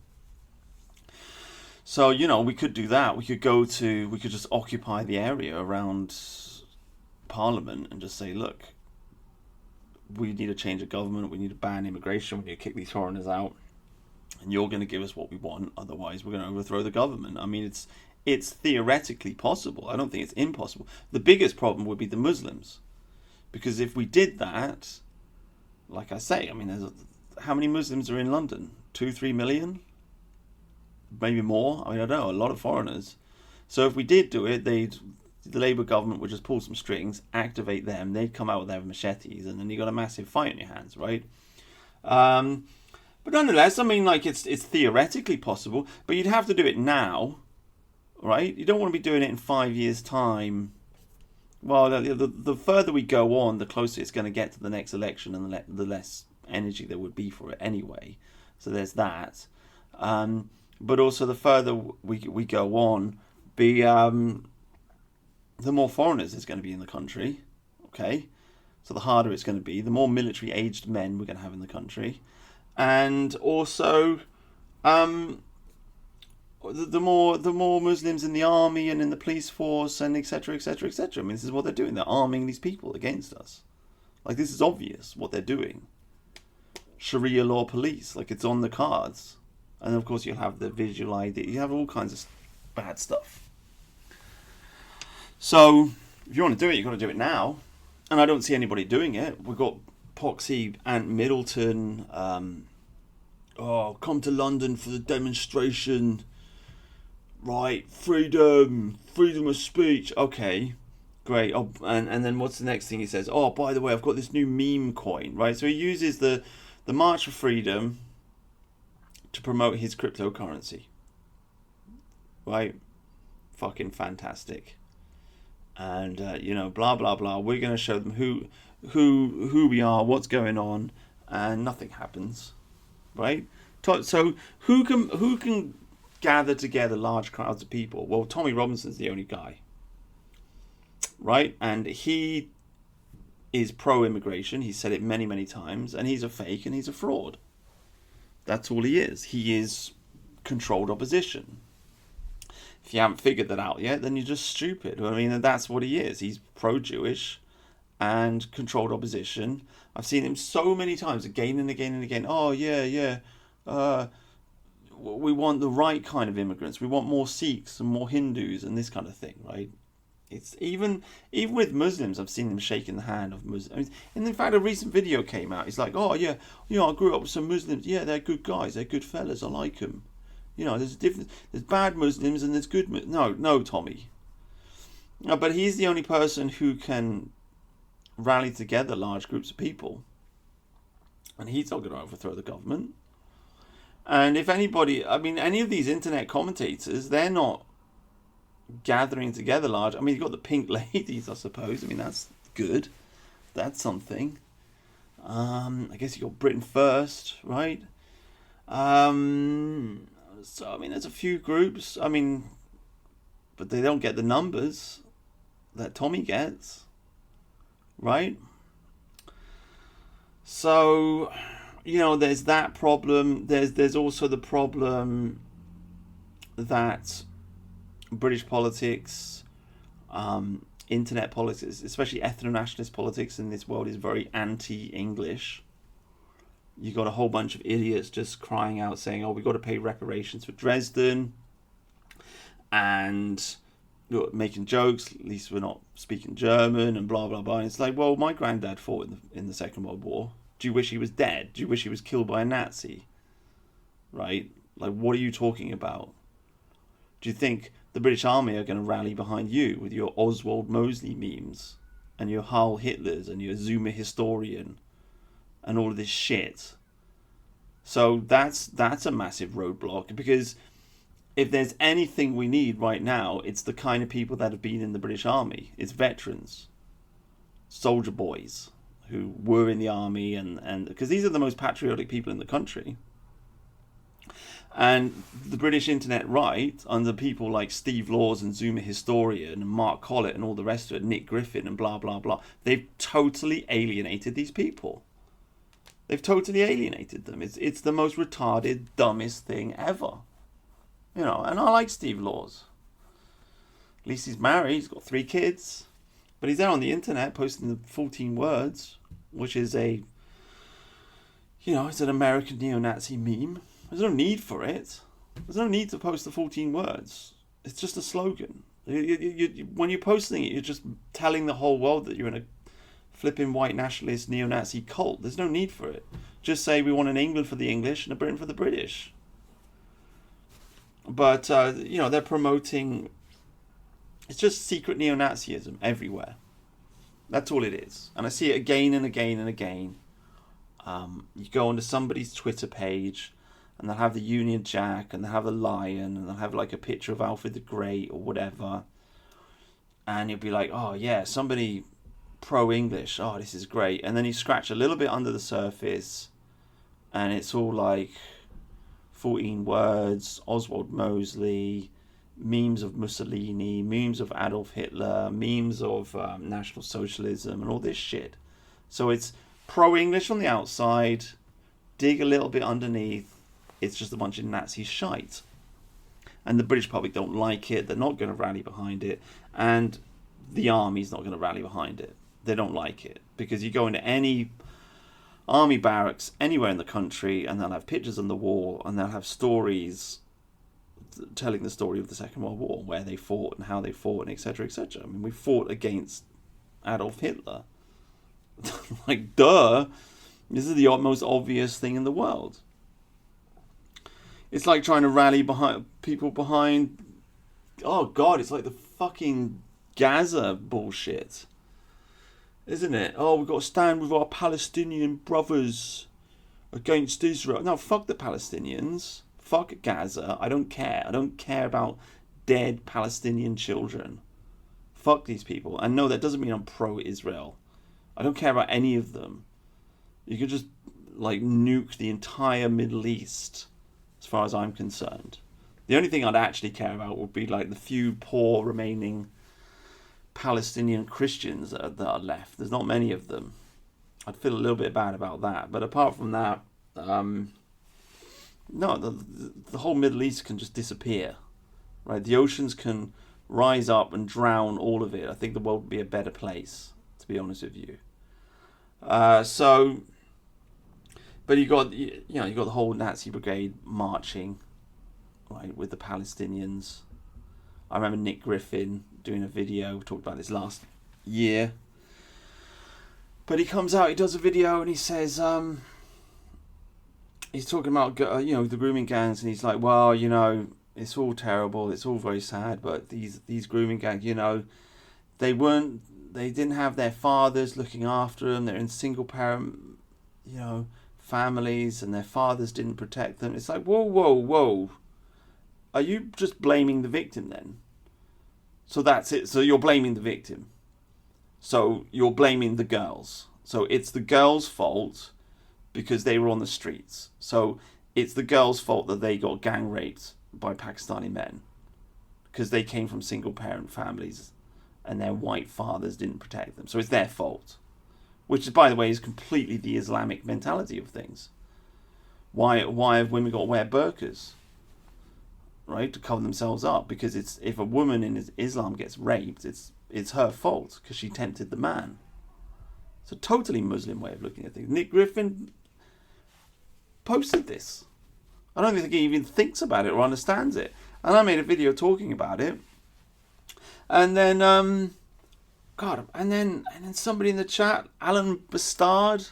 So, we could do that. We could just occupy the area around Parliament and just say, look, we need a change of government. We need to ban immigration. We need to kick these foreigners out. And you're going to give us what we want. Otherwise, we're going to overthrow the government. I mean, it's theoretically possible. I don't think it's impossible. The biggest problem would be the Muslims. Because if we did that, like I say, I mean, how many Muslims are in London? 2-3 million? Maybe more? I mean, I don't know, a lot of foreigners. So if we did do it, the Labour government would just pull some strings, activate them, they'd come out with their machetes, and then you got a massive fight on your hands, right? But nonetheless, I mean, like, it's theoretically possible, but you'd have to do it now, right? You don't want to be doing it in 5 years' time. Well, the further we go on, the closer it's going to get to the next election, and the less energy there would be for it anyway. So there's that. But also, the further we go on, the more foreigners there's going to be in the country. Okay, so the harder it's going to be. The more military-aged men we're going to have in the country, and also, the more Muslims in the army and in the police force and etc. etc. etc. I mean, this is what they're doing. They're arming these people against us. Like, this is obvious what they're doing. Sharia law police, like, it's on the cards. And of course you'll have the visual ID. You have all kinds of bad stuff. So if you want to do it, you've got to do it now. And I don't see anybody doing it. We've got Poxy, Ant Middleton. Come to London for the demonstration. Right, freedom of speech. Okay, great. Oh, and then what's the next thing he says? Oh, by the way, I've got this new meme coin. Right, so he uses the March for Freedom to promote his cryptocurrency. Right, fucking fantastic. And blah blah blah. We're going to show them who we are, what's going on, and nothing happens. Right. So who can gather together large crowds of people? Well, Tommy Robinson's the only guy. Right, and he is pro-immigration. He's said it many, many times, and he's a fake and he's a fraud. That's all he is. He is controlled opposition. If you haven't figured that out yet, then you're just stupid. I mean, that's what he is. He's pro-Jewish and controlled opposition. I've seen him so many times, again and again and again. Oh, yeah. We want the right kind of immigrants. We want more Sikhs and more Hindus and this kind of thing, right? It's even with Muslims, I've seen him shaking the hand of Muslims. And in fact, a recent video came out. He's like, oh yeah, I grew up with some Muslims. Yeah, they're good guys. They're good fellas. I like them. There's a difference. There's bad Muslims and there's good. No, Tommy. No, but he's the only person who can rally together large groups of people, and he's not going to overthrow the government. And if anybody, I mean, any of these internet commentators, they're not gathering together large. I mean, you've got the pink ladies, I suppose. I mean, that's good. That's something. I guess you got Britain First, right? So, I mean, there's a few groups. I mean, but they don't get the numbers that Tommy gets, right? So, there's that problem. There's also the problem that British politics, internet politics, especially ethno-nationalist politics in this world, is very anti-English. You got a whole bunch of idiots just crying out saying, oh, we've got to pay reparations for Dresden, and making jokes, at least we're not speaking German, and blah blah blah. And it's like, well, my granddad fought in the Second World War. Do you wish he was dead? Do you wish he was killed by a Nazi? Right? Like, what are you talking about? Do you think the British Army are going to rally behind you with your Oswald Mosley memes and your Heil Hitlers and your Zoomer Historian and all of this shit? So that's a massive roadblock, because if there's anything we need right now, it's the kind of people that have been in the British Army. It's veterans, soldier boys who were in the army, and because these are the most patriotic people in the country. And the British internet right, under people like Steve Laws and Zoomer Historian and Mark Collett and all the rest of it, Nick Griffin and blah blah blah, they've totally alienated these people. They've totally alienated them. It's the most retarded, dumbest thing ever. And I like Steve Laws. At least he's married, he's got 3 kids. But he's there on the internet posting the 14 words, which is it's an American neo-Nazi meme. There's no need for it. There's no need to post the 14 words. It's just a slogan. When you're posting it, you're just telling the whole world that you're in a flipping white nationalist neo-Nazi cult. There's no need for it. Just say we want an England for the English and a Britain for the British. But, they're promoting... It's just secret neo-Nazism everywhere. That's all it is. And I see it again and again and again. You go onto somebody's Twitter page, and they'll have the Union Jack, and they'll have the lion, and they'll have like a picture of Alfred the Great or whatever. And you'll be like, oh yeah, somebody pro-English. Oh, this is great. And then you scratch a little bit under the surface, and it's all like 14 words, Oswald Mosley, memes of Mussolini, memes of Adolf Hitler, memes of National Socialism, and all this shit. So it's pro-English on the outside, dig a little bit underneath, it's just a bunch of Nazi shite. And the British public don't like it, they're not going to rally behind it, and the army's not going to rally behind it. They don't like it, because you go into any army barracks anywhere in the country and they'll have pictures on the wall and they'll have stories telling the story of the Second World War, where they fought and how they fought, and etc., etc. I mean, we fought against Adolf Hitler. Like, duh. This is the most obvious thing in the world. It's like trying to rally people behind, oh God, it's like the fucking Gaza bullshit, isn't it? Oh, we've got to stand with our Palestinian brothers against Israel. No, fuck the Palestinians. Fuck Gaza. I don't care. I don't care about dead Palestinian children. Fuck these people. And no, that doesn't mean I'm pro-Israel. I don't care about any of them. You could just, like, nuke the entire Middle East, as far as I'm concerned. The only thing I'd actually care about would be, like, the few poor remaining Palestinian Christians that are left. There's not many of them. I'd feel a little bit bad about that. But apart from that, no, the whole Middle East can just disappear. Right? The oceans can rise up and drown all of it. I think the world would be a better place, to be honest with you. But you got the whole Nazi brigade marching, right, with the Palestinians. I remember Nick Griffin doing a video. We talked about this last year. But he comes out, he does a video, and he says, he's talking about the grooming gangs, and he's like, well, it's all terrible, it's all very sad, but these grooming gangs, they didn't have their fathers looking after them. They're in single parent, families, and their fathers didn't protect them. It's like, whoa. Are you just blaming the victim then? So that's it. So you're blaming the victim. So you're blaming the girls. So it's the girls' fault because they were on the streets. So it's the girls' fault that they got gang raped by Pakistani men because they came from single parent families and their white fathers didn't protect them. So it's their fault. Which, by the way, is completely the Islamic mentality of things. Why have women got to wear burqas? Right? To cover themselves up. Because if a woman in Islam gets raped, it's her fault because she tempted the man. It's a totally Muslim way of looking at things. Nick Griffin posted this. I don't think he even thinks about it or understands it. And I made a video talking about it. And then, and then somebody in the chat, Alan Bastard.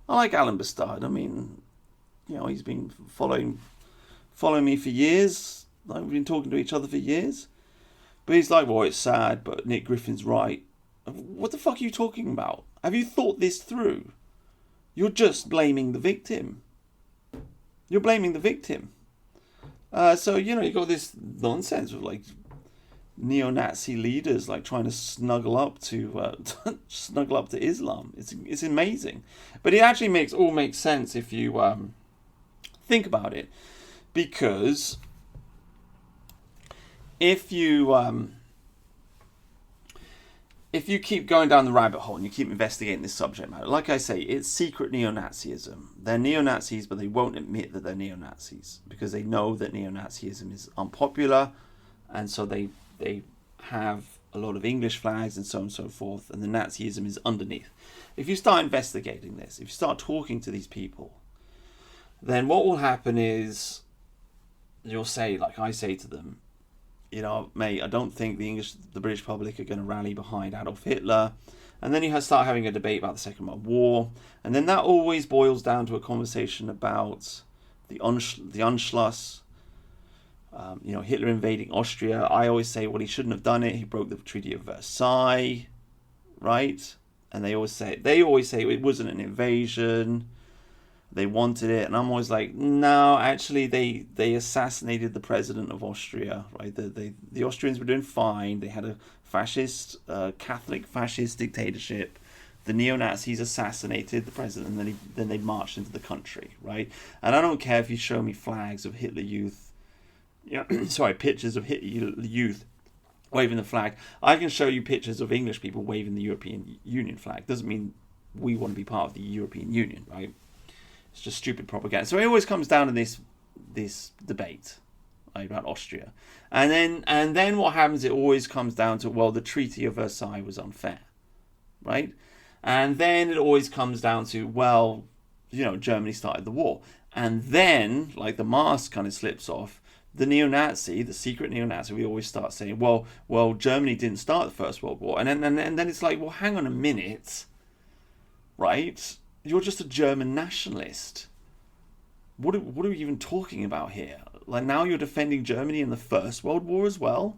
I like Alan Bastard. I mean, he's been following me for years. Like, we've been talking to each other for years. But he's like, well, it's sad, but Nick Griffin's right. What the fuck are you talking about? Have you thought this through? You're just blaming the victim. You're blaming the victim. So, you got this nonsense of, like, neo-Nazi leaders, like, trying to snuggle up to Islam. It's amazing. But it actually makes sense if you think about it. Because if you keep going down the rabbit hole and you keep investigating this subject matter, like I say, it's secret neo-Nazism. They're neo-Nazis, but they won't admit that they're neo-Nazis because they know that neo-Nazism is unpopular, and so they have a lot of English flags and so on and so forth, and the Nazism is underneath. If you start investigating this, if you start talking to these people, then what will happen is you'll say, like I say to them, mate, I don't think the British public are going to rally behind Adolf Hitler. And then you start having a debate about the Second World War. And then that always boils down to a conversation about the Anschluss, Hitler invading Austria. I always say, well, he shouldn't have done it. He broke the Treaty of Versailles, right? And they always say it wasn't an invasion. They wanted it, and I'm always like, no, actually, they assassinated the president of Austria, right? The Austrians were doing fine. They had a fascist, Catholic fascist dictatorship the neo-Nazis assassinated the president, and then they marched into the country, right? And I don't care if you show me flags of Hitler Youth, pictures of Hitler Youth waving the flag. I can show you pictures of English people waving the European Union flag. Doesn't mean we want to be part of the European Union, right? It's just stupid propaganda. So it always comes down to this debate, right, about Austria, and then what happens? It always comes down to, well, the Treaty of Versailles was unfair, right? And then it always comes down to, well, Germany started the war, and then, like, the mask kind of slips off. The neo-Nazi, the secret neo-Nazi, we always start saying, well, Germany didn't start the First World War, and then it's like, well, hang on a minute, right? You're just a German nationalist. What are we even talking about here? Like, now you're defending Germany in the First World War as well?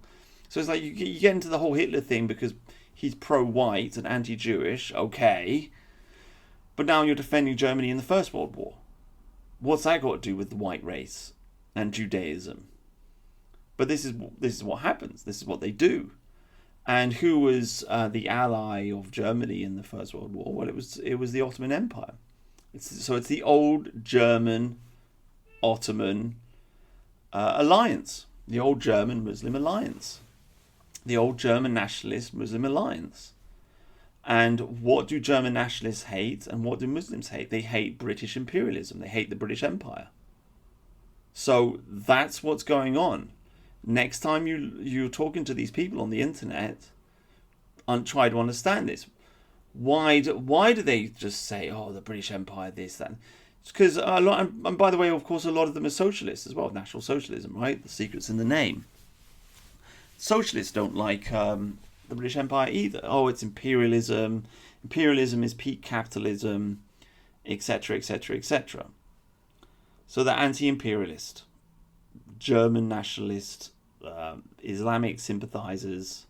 So it's like you get into the whole Hitler thing because he's pro-white and anti-Jewish, okay. But now you're defending Germany in the First World War. What's that got to do with the white race and Judaism? But this is what happens. This is what they do. And who was the ally of Germany in the First World War? Well, it was the Ottoman Empire. It's the old German Ottoman alliance, the old German Muslim alliance, the old German nationalist Muslim alliance. And what do German nationalists hate, and what do Muslims hate? They hate British imperialism. They hate the British Empire. So that's what's going on. Next time you're talking to these people on the internet, and try to understand this. Why do they just say, oh, the British Empire, this, that? It's because a lot, and by the way, of course, a lot of them are socialists as well, National Socialism, right? The secret's in the name. Socialists don't like the British Empire either. Oh, it's imperialism. Imperialism is peak capitalism, etc., etc., etc. So they're anti-imperialist, German nationalist, Islamic sympathizers,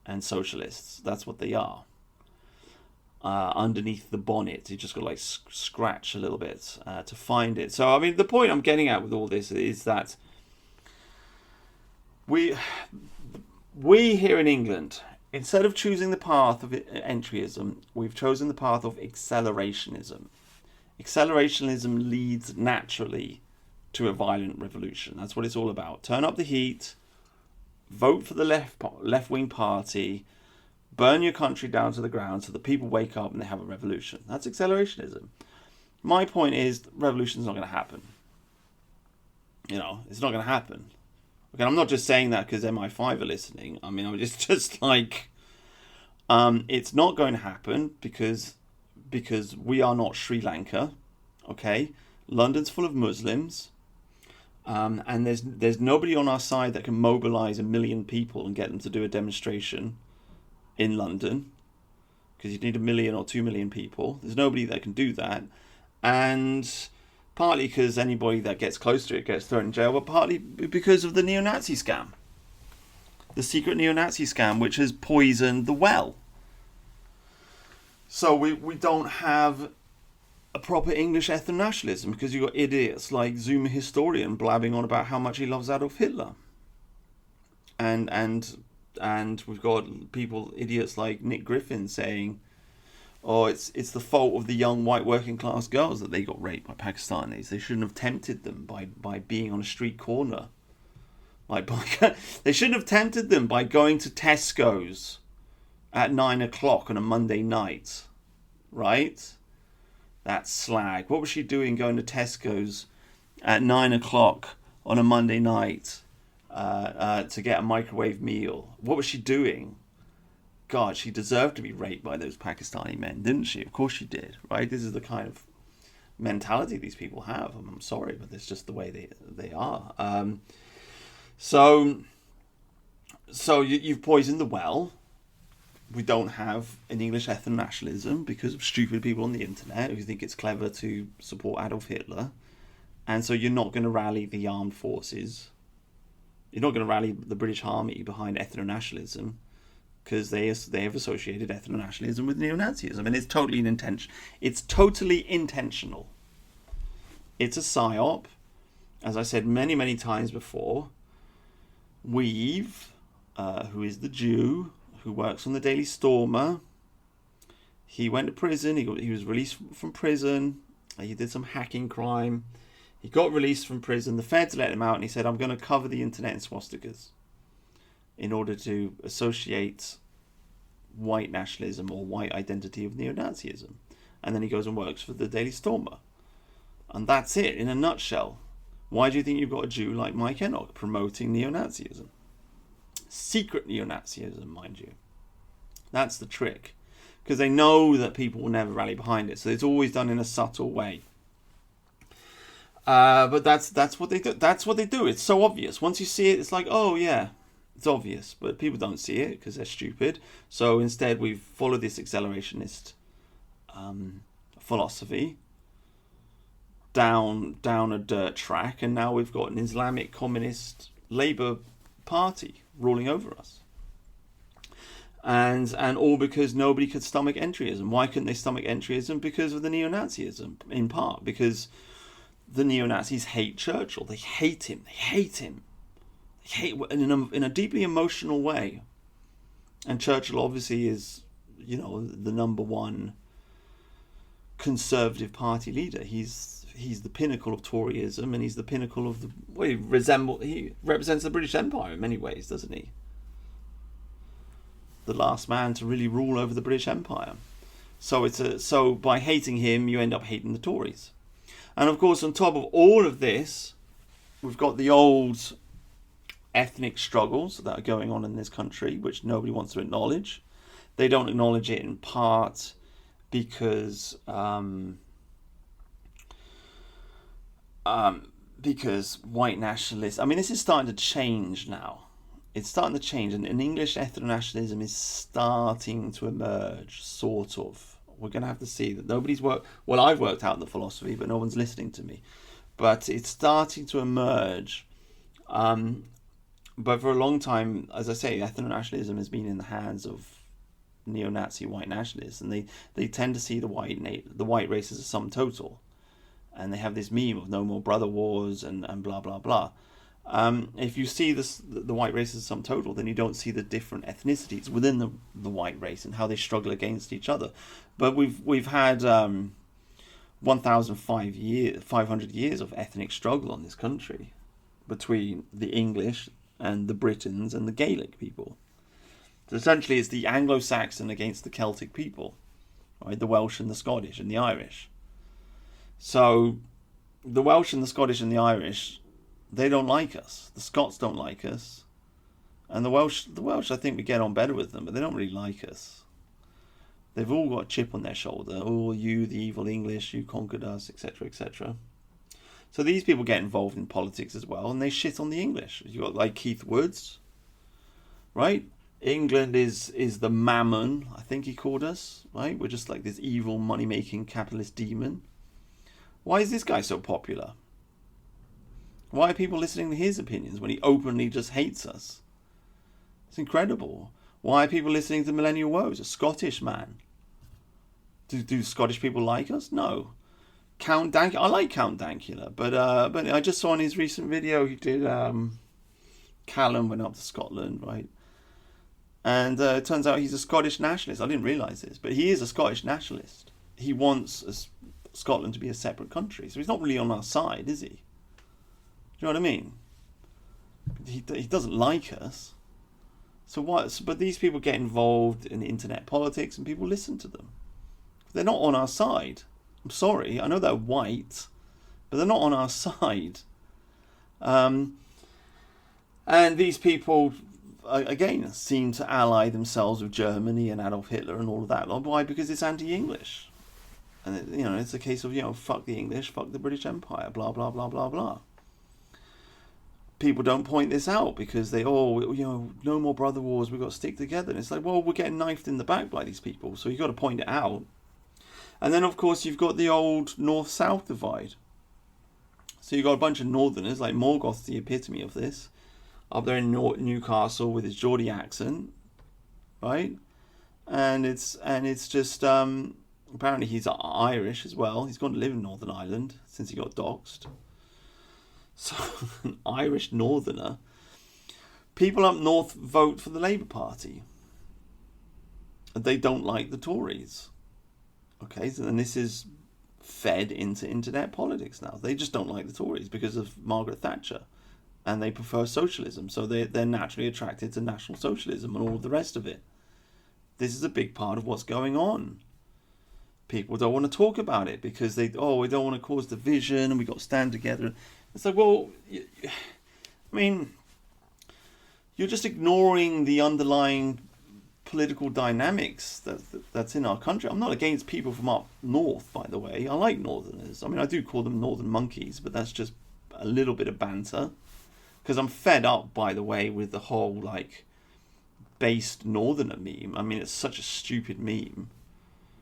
and socialists. That's what they are. Underneath the bonnet, you just got to like scratch a little bit to find it. So I mean, the point I'm getting at with all this is that we here in England, instead of choosing the path of entryism, we've chosen the path of accelerationism. Accelerationism leads naturally to a violent revolution. That's what it's all about. Turn up the heat, vote for the left-wing party, burn your country down to the ground so the people wake up and they have a revolution. That's accelerationism. My point is, revolution's not going to happen. It's not going to happen. Okay, I'm not just saying that because MI5 are listening. I mean, I'm just like, it's not going to happen because we are not Sri Lanka. Okay, London's full of Muslims, and there's nobody on our side that can mobilize 1 million people and get them to do a demonstration in London, because you need 1 million or 2 million people. There's nobody that can do that, and partly because anybody that gets close to it gets thrown in jail, but partly because of the neo-Nazi scam, the secret neo-Nazi scam, which has poisoned the well. So we don't have a proper English ethno-nationalism because you've got idiots like Zoomer Historian blabbing on about how much he loves Adolf Hitler, and we've got idiots like Nick Griffin saying, oh, it's the fault of the young white working class girls that they got raped by Pakistanis. They shouldn't have tempted them by being on a street corner. They shouldn't have tempted them by going to Tesco's at 9 o'clock on a Monday night, right? That's slag. What was she doing going to Tesco's at 9 o'clock on a Monday night to get a microwave meal? What was she doing? God, she deserved to be raped by those Pakistani men, didn't she? Of course she did, right? This is the kind of mentality these people have. I'm sorry, but it's just the way they are. So you've poisoned the well. We don't have an English ethno-nationalism because of stupid people on the internet who think it's clever to support Adolf Hitler. And so you're not going to rally the armed forces. You're not going to rally the British Army behind ethno-nationalism because they have associated ethno-nationalism with neo-Nazism. And it's totally intentional. It's a psyop. As I said many, many times before, Weave, who is the Jew, who works on the Daily Stormer, He went to prison. He was released from prison. He did some hacking crime. He got released from prison. The feds let him out, and he said, "I'm going to cover the internet in swastikas in order to associate white nationalism or white identity with neo-Nazism." And then he goes and works for the Daily Stormer. And that's it, in a nutshell. Why do you think you've got a Jew like Mike Enoch promoting neo-Nazism? Secret neo-Nazism, mind you. That's the trick. Because they know that people will never rally behind it. So it's always done in a subtle way. But that's what they do. That's what they do. It's so obvious. Once you see it, it's like, oh yeah, it's obvious. But people don't see it because they're stupid. So instead, we follow this accelerationist philosophy down a dirt track, and now we've got an Islamic communist Labour Party ruling over us. And all because nobody could stomach entryism. Why couldn't they stomach entryism? Because of the neo-Nazism, in part. Because the neo-Nazis hate Churchill. They hate him. They hate him. They hate in a deeply emotional way. And Churchill obviously is, the number one Conservative Party leader. He's the pinnacle of Toryism, and he's the pinnacle of the. Well, he represents the British Empire in many ways, doesn't he? The last man to really rule over the British Empire. So by hating him, you end up hating the Tories. And of course, on top of all of this, we've got the old ethnic struggles that are going on in this country, which nobody wants to acknowledge. They don't acknowledge it in part because white nationalists. I mean, this is starting to change now. It's starting to change, and English ethno-nationalism is starting to emerge, sort of. We're going to have to see that nobody's worked. Well, I've worked out the philosophy, but no one's listening to me. But it's starting to emerge. But for a long time, as I say, ethno-nationalism has been in the hands of neo-Nazi white nationalists, and they tend to see the white race as a sum total, and they have this meme of no more brother wars and blah blah blah. If you see the white race as a sum total, then you don't see the different ethnicities within the white race and how they struggle against each other. But we've had 1,500 years of ethnic struggle in this country between the English and the Britons and the Gaelic people. So essentially, it's the Anglo-Saxon against the Celtic people, right? The Welsh and the Scottish and the Irish. So the Welsh and the Scottish and the Irish, they don't like us. The Scots don't like us. And the Welsh, I think we get on better with them, but they don't really like us. They've all got a chip on their shoulder. Oh, you, the evil English, you conquered us, etc., etc. So these people get involved in politics as well, and they shit on the English. You've got like Keith Woods, right? England is the mammon, I think he called us, right? We're just like this evil money-making capitalist demon. Why is this guy so popular? Why are people listening to his opinions when he openly just hates us? It's incredible. Why are people listening to Millennial Woes, a Scottish man? Do Scottish people like us? No. Count Dankula, I like Count Dankula, but I just saw in his recent video he did. Callum went up to Scotland, right? And it turns out he's a Scottish nationalist. I didn't realise this, but he is a Scottish nationalist. He wants Scotland to be a separate country, so he's not really on our side, is he? Do you know what I mean? He doesn't like us. So what? But these people get involved in internet politics, and people listen to them. They're not on our side. I'm sorry. I know they're white, but they're not on our side. And these people, again, seem to ally themselves with Germany and Adolf Hitler and all of that. Why? Because it's anti-English. And, it's a case of, fuck the English, fuck the British Empire, blah, blah, blah, blah, blah. People don't point this out because no more brother wars, we've got to stick together. And it's like, well, we're getting knifed in the back by these people, so you've got to point it out. And then, of course, you've got the old north-south divide. So you've got a bunch of northerners, like Morgoth's the epitome of this, up there in Newcastle with his Geordie accent, right? And it's just, apparently he's Irish as well. He's gone to live in Northern Ireland since he got doxxed. So, an Irish northerner. People up north vote for the Labour Party. They don't like the Tories. Okay, so then this is fed into internet politics now. They just don't like the Tories because of Margaret Thatcher, and they prefer socialism, so they're naturally attracted to National Socialism and all of the rest of it. This is a big part of what's going on. People don't want to talk about it because we don't want to cause division and we got to stand together. It's like, well, I mean, you're just ignoring the underlying political dynamics that's in our country. I'm not against people from up north, by the way. I like northerners. I mean, I do call them northern monkeys, but that's just a little bit of banter. Because I'm fed up, by the way, with the whole, like, based northerner meme. I mean, it's such a stupid meme.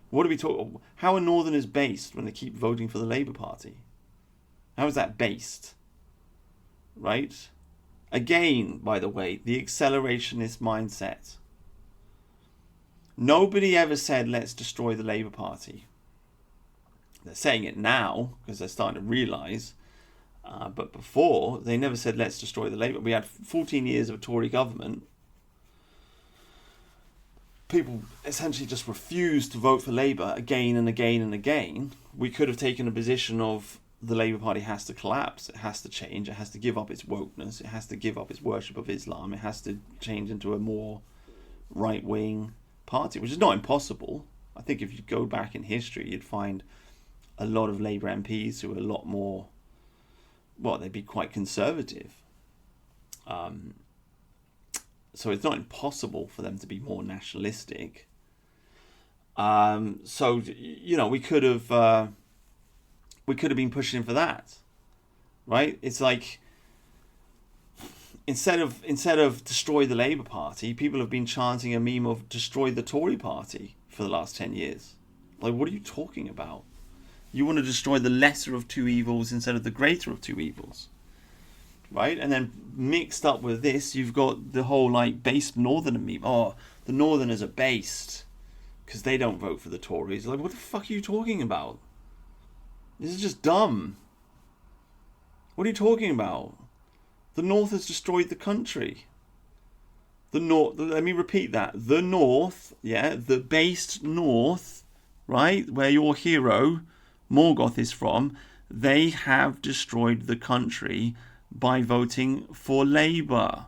What are we talking? How are northerners based when they keep voting for the Labour Party? How is that based? Right? Again, by the way, the accelerationist mindset. Nobody ever said, let's destroy the Labour Party. They're saying it now because they're starting to realise. But before, they never said, let's destroy the Labour. We had 14 years of a Tory government. People essentially just refused to vote for Labour again and again and again. We could have taken a position of the Labour Party has to collapse, it has to change, it has to give up its wokeness, it has to give up its worship of Islam, it has to change into a more right-wing party, which is not impossible. I think if you go back in history, you'd find a lot of Labour MPs who are a lot more, well, they'd be quite conservative. So it's not impossible for them to be more nationalistic. So, you know, we could have been pushing for that, right? It's like instead of destroy the Labour Party, people have been chanting a meme of destroy the Tory Party for the last 10 years. Like, what are you talking about? You want to destroy the lesser of two evils instead of the greater of two evils. Right? And then mixed up with this, you've got the whole, like, based northerner meme. Oh, the northerners are based because they don't vote for the Tories. Like, what the fuck are you talking about? This is just dumb. What are you talking about? The North has destroyed the country. The North, let me repeat that. The North, yeah, the based North, right, where your hero, Morgoth, is from, they have destroyed the country by voting for Labour.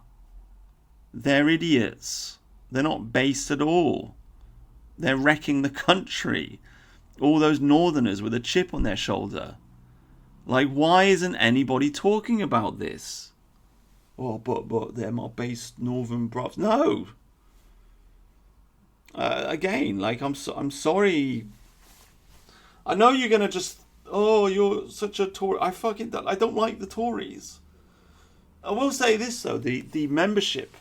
They're idiots. They're not based at all. They're wrecking the country. All those northerners with a chip on their shoulder. Like, why isn't anybody talking about this? Oh, but they're my based northern bruvs. No. Again, like, I'm sorry. I know you're gonna just, oh, you're such a Tory. I don't like the Tories. I will say this though, the membership.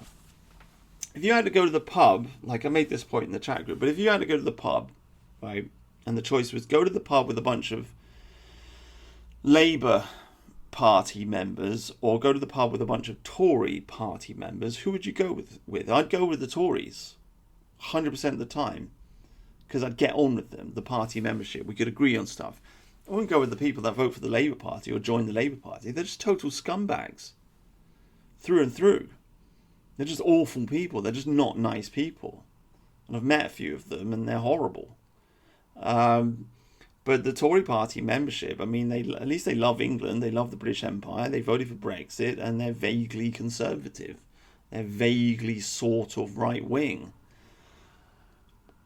If you had to go to the pub, like I made this point in the chat group, but if you had to go to the pub, right, and the choice was go to the pub with a bunch of Labour Party members or go to the pub with a bunch of Tory Party members, who would you go with? I'd go with the Tories, 100% of the time, because I'd get on with them, the party membership. We could agree on stuff. I wouldn't go with the people that vote for the Labour Party or join the Labour Party. They're just total scumbags. Through and through. They're just awful people. They're just not nice people. And I've met a few of them and they're horrible. But the Tory Party membership, I mean, at least they love England. They love the British Empire. They voted for Brexit and they're vaguely conservative. They're vaguely sort of right-wing.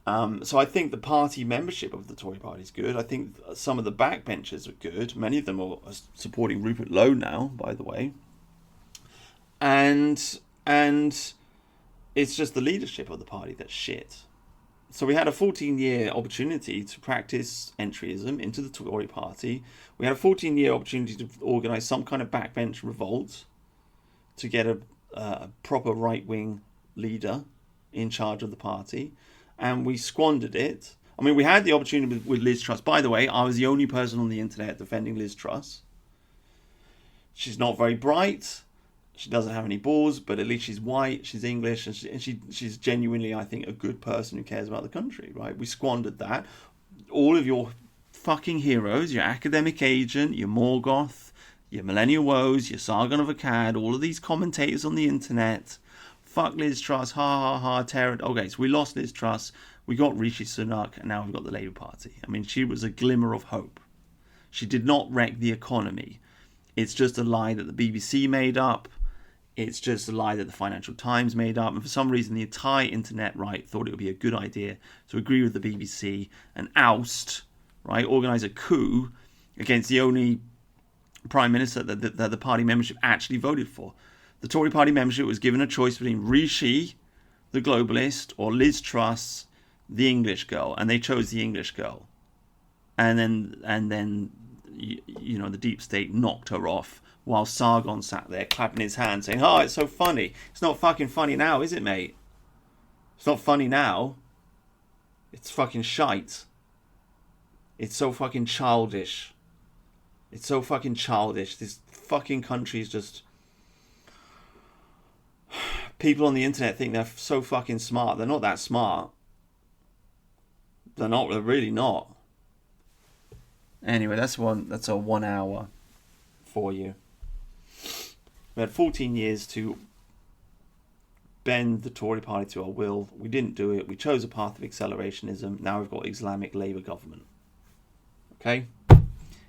So I think the party membership of the Tory Party is good. I think some of the backbenchers are good. Many of them are supporting Rupert Lowe now, by the way. And it's just the leadership of the party that's shit. So we had a 14-year opportunity to practice entryism into the Tory Party. We had a 14-year opportunity to organise some kind of backbench revolt to get a proper right-wing leader in charge of the party. And we squandered it. I mean, we had the opportunity with Liz Truss. By the way, I was the only person on the internet defending Liz Truss. She's not very bright. She doesn't have any balls, but at least she's white, she's English, and she's genuinely, I think, a good person who cares about the country, right? We squandered that. All of your fucking heroes, your academic agent, your Morgoth, your Millennial Woes, your Sargon of Akkad, all of these commentators on the internet, fuck Liz Truss, ha ha ha, tear it. Okay, so we lost Liz Truss. We got Rishi Sunak, and now we've got the Labour Party. I mean, she was a glimmer of hope. She did not wreck the economy. It's just a lie that the BBC made up. It's just a lie that the Financial Times made up. And for some reason, the entire internet right thought it would be a good idea to agree with the BBC and oust, right, organise a coup against the only Prime Minister that the party membership actually voted for. The Tory party membership was given a choice between Rishi, the globalist, or Liz Truss, the English girl, and they chose the English girl. And then you know, the deep state knocked her off while Sargon sat there clapping his hands saying, "Oh, it's so funny." It's not fucking funny now, is it, mate? It's not funny now. It's fucking shite. It's so fucking childish. It's so fucking childish. This fucking country is just... People on the internet think they're so fucking smart. They're not that smart. They're not. They're really not. Anyway, that's a 1 hour for you. We had 14 years to bend the Tory party to our will. We didn't do it. We chose a path of accelerationism. Now we've got Islamic Labour government. Okay?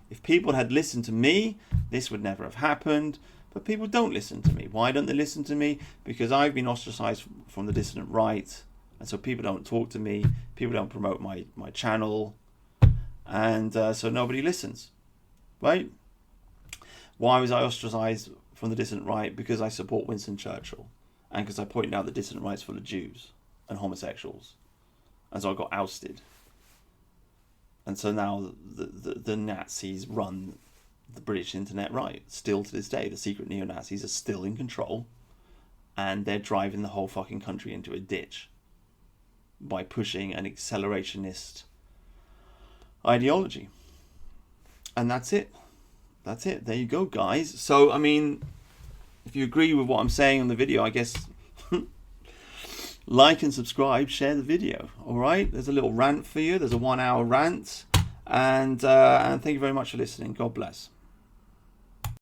If people had listened to me, this would never have happened. But people don't listen to me. Why don't they listen to me? Because I've been ostracized from the dissident right. And so people don't talk to me. People don't promote my channel. And so nobody listens. Right? Why was I ostracized from the dissident right? Because I support Winston Churchill. And because I pointed out the dissident right's full of Jews and homosexuals. And so I got ousted. And so now the Nazis run the British internet right. Still to this day, the secret neo-Nazis are still in control. And they're driving the whole fucking country into a ditch by pushing an accelerationist ideology. And that's it. That's it. There you go, guys. So, I mean, if you agree with what I'm saying on the video, I guess like and subscribe, share the video. All right? There's a little rant for you. There's a 1 hour rant. And thank you very much for listening. God bless.